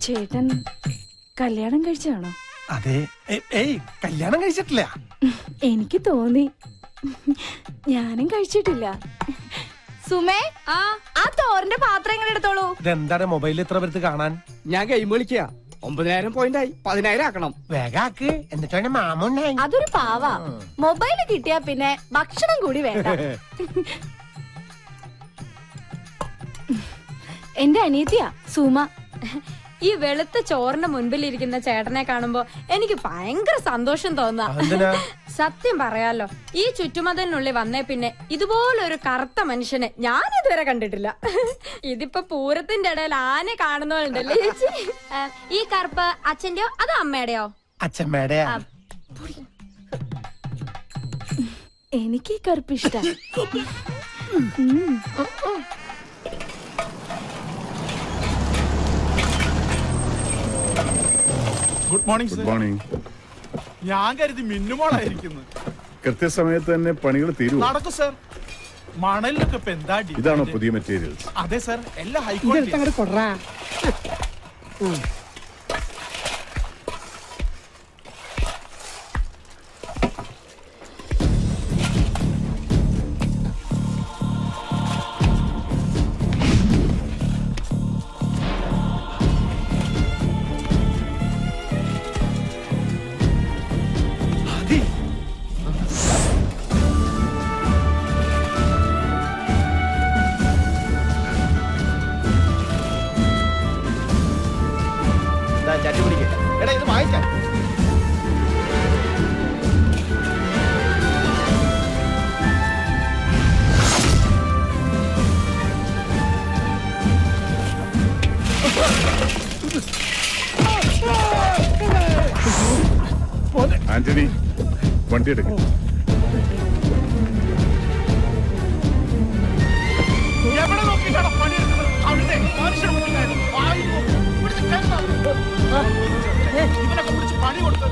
ചേട്ടൻ കല്യാണം കഴിച്ചാണോ? അതെ. ഏയ് കല്യാണം കഴിച്ചിട്ടില്ല. എനിക്ക് തോന്നി. ഞാനും കഴിച്ചിട്ടില്ല. സുമേ, ആ തോറിന്റെ പാത്രങ്ങൾ എടുത്തോളൂ. ഇതെന്താണ് മൊബൈലിൽ ഇത്ര പേർക്ക് കാണാൻ? ഞാൻ ഗെയിം കളിക്കുക. 9,000 പോയിന്റ് ആയി. 10,000 ആക്കണം. വേഗാക്ക്, എന്നിട്ടാണ് മാമുണ്ടായി. അതൊരു പാവാ. മൊബൈല് കിട്ടിയാ പിന്നെ ഭക്ഷണം കൂടി വേണ്ട. എന്റെ അനിയത്തിയാ സുമ. ഈ വെളുത്ത ചോറിന്റെ മുൻപിലിരിക്കുന്ന ചേട്ടനെ കാണുമ്പോ എനിക്ക് ഭയങ്കര സന്തോഷം തോന്നാ. സത്യം പറയാലോ, ഈ ചുറ്റുമതിനുള്ളിൽ വന്നേ പിന്നെ ഇതുപോലൊരു കറുത്ത മനുഷ്യനെ ഞാൻ ഇതുവരെ കണ്ടിട്ടില്ല. ഇതിപ്പോ പൂരത്തിന്റെ ഇടയിൽ ആനെ കാണുന്നവരുണ്ടല്ലേ ചേച്ചി. ഈ കറുപ്പ് അച്ഛന്റെയോ അതോ അമ്മയുടെയോ? അച്ഛമ്മയുടെ. എനിക്ക് ഈ കറുപ്പ് ഇഷ്ടം. Good morning. Good morning. ഞാൻ കരുതി മിന്നുമോളായിരിക്കുന്നു. കൃത്യസമയത്ത് തന്നെ പണികൾ തീരും. നടക്കും സർ. മണലിലൊക്കെ ഇപ്പൊ എന്താ? ഇതാണോ പുതിയ മെറ്റീരിയൽസ്? അതെ സർ, എല്ലാം ഹൈ ക്വാളിറ്റി. ആന്റണി, വണ്ടി എടുക്കും. എവിടെ നോക്കിയിട്ടാണ് പണിയെടുക്കുന്നത്? അവിടുത്തെ മനുഷ്യർ ഇവനൊക്കെ പിടിച്ച് പണി കൊടുത്ത്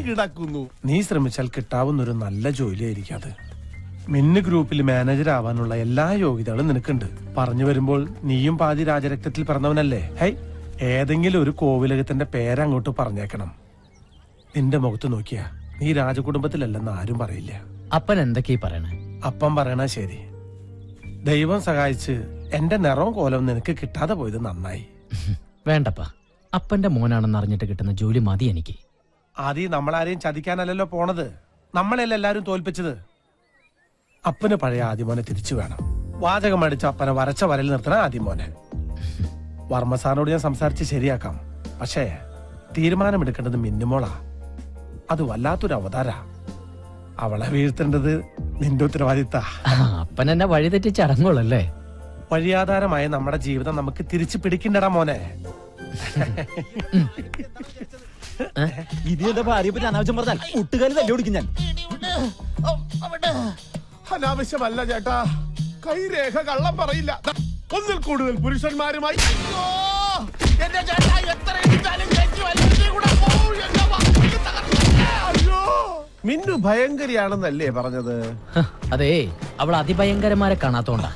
കിടക്കുന്നു. നീ ശ്രമിച്ചാൽ കിട്ടാവുന്നൊരു നല്ല ജോലിയായിരിക്കും അത്. മിന്ന് ഗ്രൂപ്പിൽ മാനേജർ ആവാനുള്ള എല്ലാ യോഗ്യതകളും നിനക്കുണ്ട്. പറഞ്ഞു വരുമ്പോൾ നീയും പാതി രാജരക്തത്തിൽ പിറന്നവനല്ലേ? ഹൈ, ഏതെങ്കിലും ഒരു കോവിലകത്തിന്റെ പേരങ്ങോട്ട് പറഞ്ഞേക്കണം. നിന്റെ മുഖത്ത് നോക്കിയാ നീ രാജകുടുംബത്തിലല്ലെന്ന് ആരും പറയില്ല. അപ്പൻ എന്തൊക്കെയാ പറയണേ? അപ്പം പറയണ ശരി. ദൈവം സഹായിച്ച് എന്റെ നിറവും കോലവും നിനക്ക് കിട്ടാതെ പോയത് നന്നായി. വേണ്ടപ്പാ, അപ്പന്റെ മോനാണെന്ന് അറിഞ്ഞിട്ട് കിട്ടുന്ന ജോലി മതി എനിക്ക്. ആദ്യം നമ്മളാരെയും ചതിക്കാനല്ലല്ലോ പോണത്. നമ്മളെല്ലാം എല്ലാരും തോൽപ്പിച്ചത്. അപ്പന് പഴയ ആദ്യമോനെ തിരിച്ചു വേണം. വാചകം അടിച്ച അപ്പനെ വരച്ച വരയിൽ നിർത്തണ ആദ്യമോനെ. വർമ്മ സാറിനോട് ഞാൻ സംസാരിച്ച് ശരിയാക്കാം. പക്ഷേ തീരുമാനമെടുക്കേണ്ടത് മിന്നുമോളാ. അത് വല്ലാത്തൊരു അവതാര. അവളെ വീഴ്ത്തേണ്ടത് നിന്റെ ഉത്തരവാദിത്ത. അപ്പൻ എന്നെ വഴി തെറ്റിച്ച് അടങ്ങുള്ളല്ലേ? വഴിയാധാരമായ നമ്മുടെ ജീവിതം നമുക്ക് തിരിച്ചു പിടിക്കണ്ടടാ മോനെ. ഇത് എന്റെ ഭാര്യ പറ്റി അനാവശ്യം പറഞ്ഞാൽ ഒട്ടുകാലം തല്ലി ഓടിക്കും ഞാൻ. അനാവശ്യമല്ല ചേട്ടാ, കൈരേഖ കള്ളം പറയില്ല. ഒന്നിൽ കൂടുതൽ പുരുഷന്മാരുമായി മിന്നു ഭയങ്കരിയാണെന്നല്ലേ പറഞ്ഞത്? അതെ, അവൾ അതിഭയങ്കരമാരെ കാണാത്തോണ്ടാ.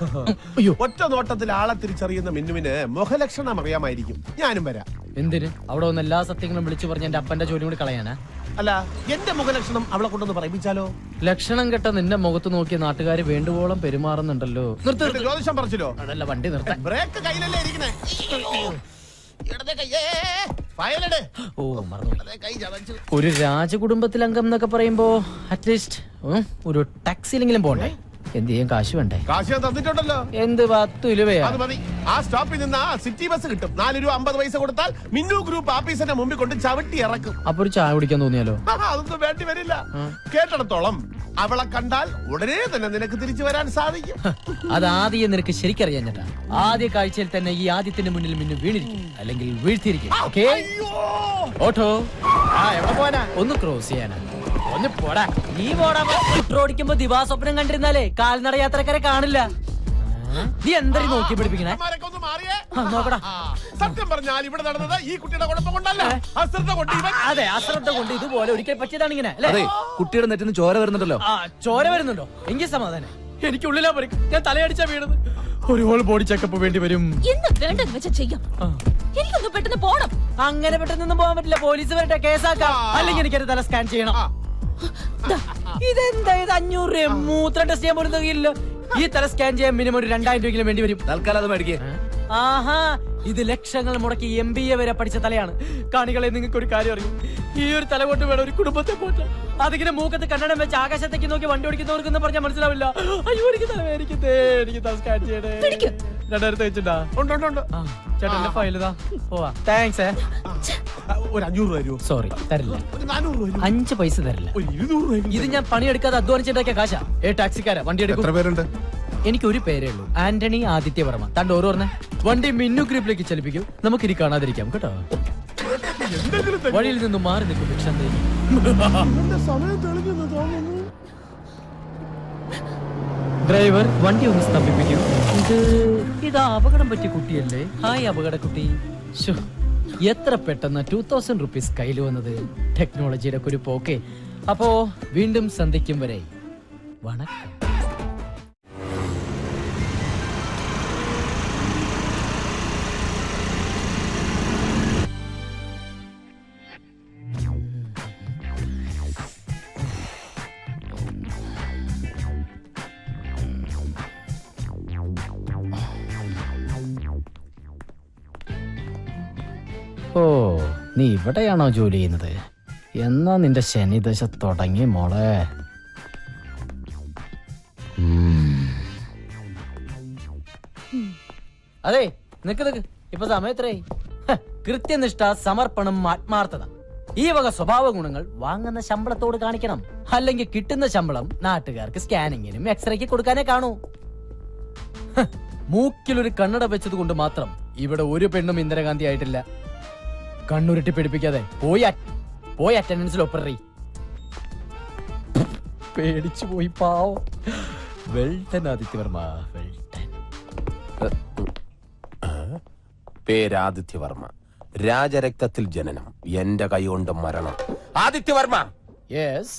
അയ്യോ, ഒറ്റ നോട്ടത്തിൽ ആളെ തിരിച്ചറിയുന്ന മിന്നുവിന് മുഖലക്ഷണം അറിയാമായിരിക്കും. ഞാനും വരാം. എന്തിന്? അവിടെ വന്ന് എല്ലാ സത്യങ്ങളും വിളിച്ചു പറഞ്ഞ എന്റെ അപ്പന്റെ ജോലി കൂടി കളയാനാ? അല്ല, എന്റെ മുഖലക്ഷണം അവളെ കൊണ്ടൊന്ന് പറയിപ്പിച്ചാലോ? ലക്ഷണം കെട്ട നിന്റെ മുഖത്ത് നോക്കിയ നാട്ടുകാര് വേണ്ടുവോളം പെരുമാറുന്നുണ്ടല്ലോ. ജ്യോതിഷം പറിച്ചില്ലോ? അതല്ല, വണ്ടി നിർത്താൻ. ബ്രേക്ക് കയ്യിലല്ലേ ഇരിക്കണേ? ഓ, മറന്നു. ഒരു രാജകുടുംബത്തിലംഗം എന്നൊക്കെ പറയുമ്പോ അറ്റ്ലീസ്റ്റ് ഒരു ടാക്സിയിലെങ്കിലും പോണ്ടേ? എന്ത് ചെയ്യാൻ കാശ് വേണ്ടേ? കാശ് ഞാൻ തന്നിട്ടുണ്ടല്ലോ. എന്ത് 10 രൂപയാ? അത് മതി. ആ സ്റ്റോപ്പിൽ നിന്ന് സിറ്റി ബസ് കിട്ടും. 4 രൂപ 50 പൈസ കൊടുത്താൽ മിന്നു ഗ്രൂപ്പ് ആഫീസിന്റെ മുമ്പിൽ കൊണ്ട് ചവിട്ടി ഇറക്കും. അപ്പൊ ഒരു ചായ കുടിക്കാൻ തോന്നിയാലോ? അതൊന്നും വേണ്ടി വരില്ല. കേട്ടിടത്തോളം അവളെ കണ്ടാൽ ഉടനെ തന്നെ നിനക്ക് തിരിച്ചു വരാൻ സാധിക്കും. അത് ആദ്യം നിനക്ക് ശരിക്കറിയാൻ ചേട്ടാ. ആദ്യ കാഴ്ചയിൽ തന്നെ ഈ ആദ്യത്തിന്റെ മുന്നിൽ മിന്നു വീണിരിക്കും, അല്ലെങ്കിൽ വീഴ്ത്തിയിരിക്കും. ഓട്ടോ എവിടെ പോവാനാ? ഒന്ന് ക്രോസ് ചെയ്യാനാ. ഒന്ന് പോടാ. നീ പോടാ. ഓടിക്കുമ്പോ ദിവാസ്വപ്നം കണ്ടിരുന്നാലേ കാൽനട യാത്രക്കാരെ കാണില്ല. നീ എന്താ നോക്കി പിടിപ്പിക്കണേ? നോക്കടാ. സത്യം പറഞ്ഞാൽ ഇവിടെ നടന്നത് ഈ കുട്ടിയുടെ കുഴപ്പം കൊണ്ടല്ല, അശ്രദ്ധ കൊണ്ട്. അതെ, അശ്രദ്ധ കൊണ്ട് ഇതുപോലെ ഒരിക്കൽ പറ്റിയതാണ് ഇങ്ങനെ. കുട്ടിയുടെ നെറ്റിന്ന് ചോര വരുന്നുണ്ടല്ലോ. ചോര വരുന്നുണ്ടോ? എങ്കിൽ സമാധാനം. എനിക്ക് ഉള്ളിലാ പരിക്ക്. ഞാൻ തലയടിച്ചാ വീണത്. ഒരു ഹോൾ ബോഡി ചെക്കപ്പ് വേണ്ടി വരും. എന്ന് വേണ്ടെന്ന് വെച്ചാ ചെയ്യാം. എനിക്കൊന്ന് പെട്ടെന്ന് പോണം. അങ്ങനെ പെട്ടെന്നൊന്നും പോകാൻ പറ്റില്ല. പോലീസ് വരട്ടെ, കേസാക്കാം. അല്ലെങ്കിൽ എനിക്കൊരു തല സ്കാൻ ചെയ്യണം. ഇതെന്താ ഇത്? 500 രൂപ മൂത്രം ടെസ്റ്റ് ചെയ്യാൻ പോലും തികയില്ല. ഈ തല സ്കാൻ ചെയ്യാൻ മിനിമം ഒരു 2000 രൂപയെങ്കിലും വേണ്ടി വരും. തൽക്കാലം അത് മേടിക്കേ. ആഹാ, ഇത് ലക്ഷങ്ങൾ മുടക്കി MBA വരെ പഠിച്ച തലയാണ്. കാണികളെ, നിങ്ങൾക്ക് ഒരു കാര്യം അറിയും, ഈ ഒരു തല കൊണ്ട് വേണം ഒരു കുടുംബത്തെ പോറ്റാൻ. അതിങ്ങനെ മൂക്കത്ത് കണ്ണടം വെച്ച് ആകാശത്തേക്ക് നോക്കി വണ്ടി ഓടിക്കുന്നവർക്കൊന്നും പറഞ്ഞാൽ മനസ്സിലാവില്ല. അയ്യോ, എനിക്ക് തലവേദനിക്കുന്നേ, എനിക്ക് തല സ്കാൻ ചെയ്യണേ. 2000 വെച്ചിട്ടാ? ചേട്ടന്റെ ഫയലിതാ. പോവാ. താങ്ക്സ്. ഒരു 500 രൂപ തരുമോ? സോറി, തരില്ല. ഒരു 400 രൂപ 5 പൈസ തരില്ല. ഒരു 200 രൂപ. ഇത് ഞാൻ പണിയെടുക്കാതെ അധ്വാനിച്ചിട്ടൊക്കെ കാശാ. ടാക്സിക്കാരാ, വണ്ടി എടുക്കും. എത്ര പേരുണ്ട്? എനിക്ക് ഒരു പേരേ ഉള്ളൂ, ആന്റണി ആദിത്യവർമ്മ. തന്റെ ഓരോ പറഞ്ഞ വണ്ടി മിന്നു ഗ്രൂപ്പിലേക്ക് ചലിപ്പിക്കും. നമുക്ക് ഇനി കാണാതിരിക്കാം കേട്ടോ. വഴിയിൽ നിന്നും മാറി നിൽക്കും ഭിക്ഷാന്തേ. സമയം തെളിഞ്ഞെന്ന് തോന്നുന്നു. ഡ്രൈവർ, വണ്ടി ഒന്ന് സ്തംഭിപ്പിക്കൂ. ഇത് അപകടം പറ്റിയ കുട്ടിയല്ലേ? ഹായ് അപകട കുട്ടി. ശോ, എത്ര പെട്ടെന്ന് 2000 റുപ്പീസ് കയ്യിൽ വന്നത്. ടെക്നോളജിയുടെ ഒരു പോക്കെ. അപ്പോ വീണ്ടും സന്ധിക്കും വരെ വണക്കം. ഓ, നീ ഇവിടെയാണോ ജോലി ചെയ്യുന്നത്? എന്നാ നിന്റെ ശനിദശ തുടങ്ങി മോളെ. അതെ, നിക്ക്. ഇപ്പൊ സമയത്രേ. കൃത്യനിഷ്ഠ, സമർപ്പണം, ആത്മാർത്ഥത, ഈ വക സ്വഭാവ ഗുണങ്ങൾ വാങ്ങുന്ന ശമ്പളത്തോട് കാണിക്കണം. അല്ലെങ്കിൽ കിട്ടുന്ന ശമ്പളം നാട്ടുകാർക്ക് സ്കാനിങ്ങിനും എക്സ്റേക്ക് കൊടുക്കാനേ കാണൂ. മൂക്കിലൊരു കണ്ണട വെച്ചത് കൊണ്ട് മാത്രം ഇവിടെ ഒരു പെണ്ണും ഇന്ദിരാഗാന്ധി ആയിട്ടില്ല. കണ്ണുരുട്ടി പിടിപ്പിക്കാതെ പോയി അറ്റൻഡൻസിൽ ഒപ്പറി. പേടിച്ചു പോയി പാവം. Welton Adityavarma, Welton. പേരാദിത്യവർമ്മ, രാജരക്തത്തിൽ ജനനം, എന്റെ കൈകൊണ്ട് മരണം. Adityavarma. Yes.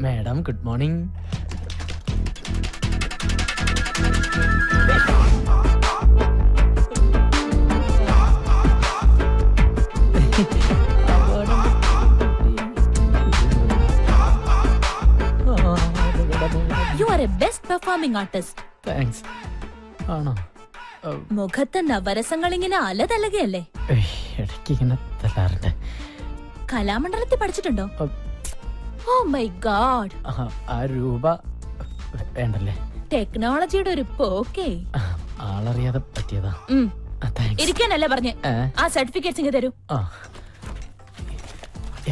Madam, good morning. You are a best performing artist. Thanks. ആണോ? മുഖത്ത് നവരസങ്ങൾ ഇങ്ങനെ അലതലകയല്ലേ? ഇടയ്ക്ക് ഇങ്ങനെ തല്ലാറുണ്ട്. കലാമണ്ഡലത്തിൽ പഠിച്ചിട്ടുണ്ടോ? Oh my god. ആ രൂപ വേണ്ടല്ലേ? ടെക്നോളജിയുടെ ഒരു പോക്കേ. ആളറിയാതെ പറ്റിയതാ. ഇരിക്കാനല്ലേ പറഞ്ഞേ? ആ സർട്ടിഫിക്കറ്റ്സ് ഇങ്ങ് തരൂ.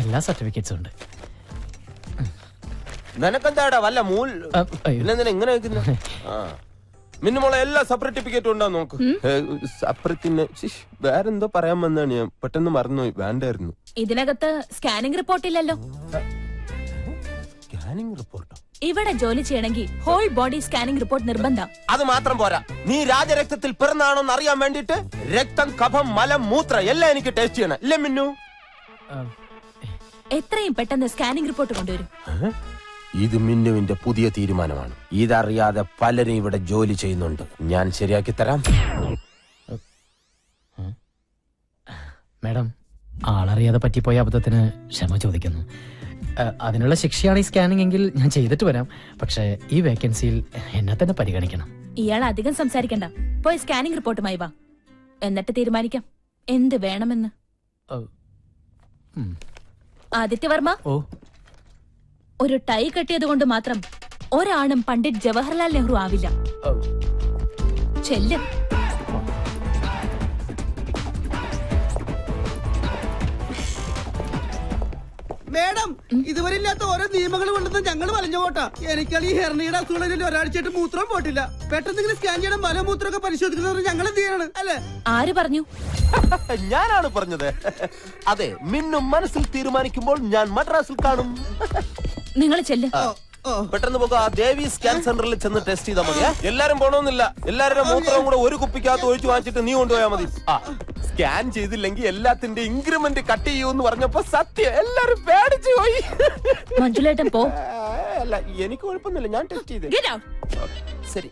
എല്ലാ സർട്ടിഫിക്കറ്റ്സും ഉണ്ട്. നിനക്കെന്താടാ വല്ല മൂൽ ഇങ്ങനെ മിന്നുമോളെ എല്ലാ സർട്ടിഫിക്കറ്റും ഉണ്ടാ നോക്ക്. സപ്രത്തിന് വേറെന്തോ പറയാൻ വന്നാണ്, ഞാൻ പെട്ടെന്ന് മറന്നുപോയി. വേണ്ടായിരുന്നു. ഇതിനകത്ത് സ്കാനിംഗ് റിപ്പോർട്ട് ഇല്ലല്ലോ. സ്കാനിംഗ് റിപ്പോർട്ടോ? ഇവിടെ ജോലി ചെയ്യണമെങ്കിൽ ഹോൾ ബോഡി സ്കാനിംഗ് റിപ്പോർട്ട് നിർബന്ധം. അത് മാത്രം പോരാ, നീ രാജരക്തത്തിൽ പിറന്നാണോന്ന് അറിയാൻ വേണ്ടിട്ട് രക്തം, കഫം, മലം, മൂത്ര എല്ലാം എനിക്ക് ടേസ്റ്റ് ചെയ്യണം. ഇല്ലേ മിന്നു? എത്രയും പെട്ടെന്ന് സ്കാനിംഗ് റിപ്പോർട്ട് കൊണ്ടുവരും. ഇത് മിന്നുവിന്റെ പുതിയ തീരുമാനമാണ്. ഇതറിയാതെ പലരും ഇവിടെ ജോലി ചെയ്യുന്നുണ്ട്. ഞാൻ ശരിയാക്കി തരാം. മാഡം, ആളറിയാതെ പറ്റിപ്പോയ അബദ്ധത്തിന് ക്ഷമ ചോദിക്കുന്നു. അതിനുള്ള ശിക്ഷയാണ് ഈ സ്കാനിംഗ് എങ്കിൽ ഞാൻ ചെയ്തിട്ട് വരാം. പക്ഷേ ഈ വേക്കൻസിയിൽ എന്നെ തന്നെ പരിഗണിക്കണം. ഇയാൾ അധികം സംസാരിക്കണ്ട, പോയി സ്കാനിംഗ് റിപ്പോർട്ടുമായി വാ. എന്നിട്ട് തീരുമാനിക്കാം എന്ത് വേണമെന്ന്. ആദിത്യവർമ്മ, ഒരു ടൈ കെട്ടിയത് കൊണ്ട് മാത്രം ഒരാണും പണ്ഡിറ്റ് ജവഹർലാൽ നെഹ്റു ആവില്ല. ചെല്ല്. മേഡം, ഇതുവരെ ഇല്ലാത്ത ഓരോ നിയമങ്ങൾ കൊണ്ടുവന്ന് ഞങ്ങൾ വലഞ്ഞു പോട്ടാ. എനിക്കാണ് ഈ ഹെർണിയുടെ അസുഖങ്ങളിൽ ഒരാഴ്ചയായിട്ട് മൂത്രം പോട്ടില്ല. പെട്ടെന്ന് ഇങ്ങനെ സ്കാൻ ചെയ്യണം, മലമൂത്രമൊക്കെ പരിശോധിക്കുന്നത് ഞങ്ങൾ എന്ത് ചെയ്യണം? അല്ലേ? ആര് പറഞ്ഞു? ഞാനാണ് പറഞ്ഞത്. അതെ, മിന്നു മനസ്സിൽ തീരുമാനിക്കുമ്പോൾ ഞാൻ മദ്രാസിൽ കാണും. നിങ്ങൾ ചെല്ല്. പെട്ടെന്ന് പോകാം. ആ ദേവി സ്കാൻ സെന്ററിൽ ചെന്ന് ടെസ്റ്റ് ചെയ്താൽ മതി. എല്ലാരും പോണമെന്നില്ല. എല്ലാവരുടെ മൂത്രവും കൂടെ ഒരു കുപ്പിക്കകത്ത് ഒഴിച്ചു വാങ്ങിച്ചിട്ട് നീ കൊണ്ടുപോയാൽ മതി. ആ സ്കാൻ ചെയ്തില്ലെങ്കിൽ എല്ലാത്തിന്റെ ഇൻക്രിമെന്റ് കട്ട് ചെയ്യൂന്ന് പറഞ്ഞപ്പോ സത്യം എല്ലാരും പേടിച്ചു പോയി. മഞ്ജുലേട്ടൻ പോ. അല്ല എനിക്ക് കുഴപ്പമൊന്നുമില്ല, ഞാൻ ടെസ്റ്റ് ചെയ്ത്. Get out. ശരി.